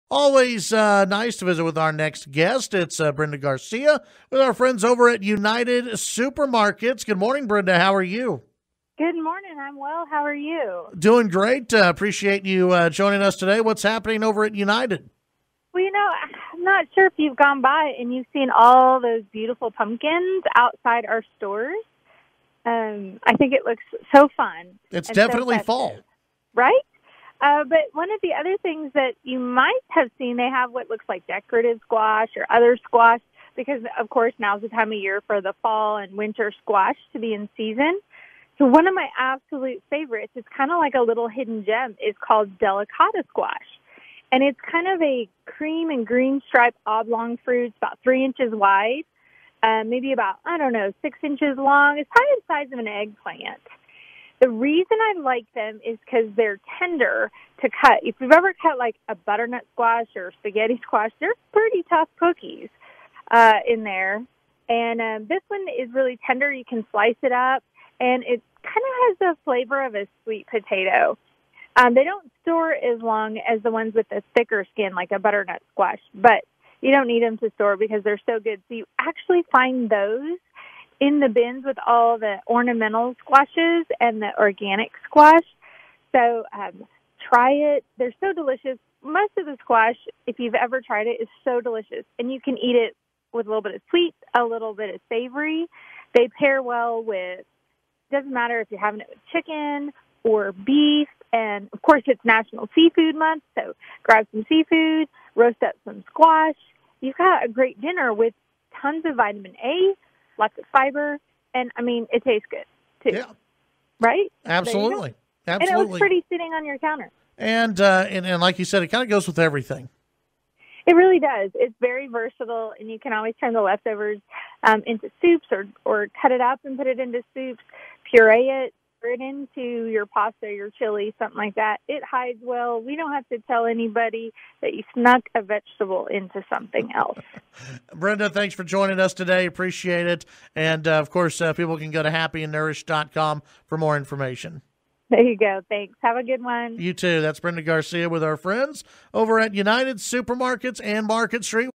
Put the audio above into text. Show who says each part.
Speaker 1: Always nice to visit with our next guest. It's Brenda Garcia with our friends over at United Supermarkets. Good morning, Brenda. How are you?
Speaker 2: Good morning. I'm well. How are you?
Speaker 1: Doing great. Appreciate you joining us today. What's happening over at United?
Speaker 2: Well, I'm not sure if you've gone by and you've seen all those beautiful pumpkins outside our stores. I think it looks so fun.
Speaker 1: It's
Speaker 2: and
Speaker 1: definitely
Speaker 2: so
Speaker 1: fall.
Speaker 2: festive, right? But one of the other things that you might have seen, they have what looks like decorative squash or other squash because, of course, now's the time of year for the fall and winter squash to be in season. So one of my absolute favorites, it's kind of like a little hidden gem, is called delicata squash. And it's kind of a cream and green striped oblong fruit, about 3 inches wide, maybe about, 6 inches long. It's probably the size of an eggplant. The reason I like them is because they're tender to cut. If you've ever cut like a butternut squash or spaghetti squash, they're pretty tough cookies in there. And this one is really tender. You can slice it up, and it kind of has the flavor of a sweet potato. They don't store as long as the ones with the thicker skin, like a butternut squash, but you don't need them to store because they're so good. So you actually find those in the bins with all the ornamental squashes and the organic squash. So try it. They're so delicious. Most of the squash, if you've ever tried it, is so delicious. And you can eat it with a little bit of sweet, a little bit of savory. They pair well with, doesn't matter if you're having it with chicken or beef. And, of course, it's National Seafood Month, so grab some seafood, roast up some squash. You've got a great dinner with tons of vitamin A, lots of fiber, and, it tastes good, too.
Speaker 1: Yeah.
Speaker 2: Right?
Speaker 1: Absolutely.
Speaker 2: And it looks pretty sitting on your counter.
Speaker 1: And like you said, it kind of goes with everything.
Speaker 2: It really does. It's very versatile, and you can always turn the leftovers into soups or cut it up and put it into soups, puree it, pour it into your pasta, your chili, something like that. It hides well. We don't have to tell anybody that you snuck a vegetable into something else.
Speaker 1: Brenda, thanks for joining us today. Appreciate it. And, of course, people can go to happyandnourished.com for more information.
Speaker 2: There you go. Thanks. Have a good one.
Speaker 1: You too. That's Brenda Garcia with our friends over at United Supermarkets and Market Street.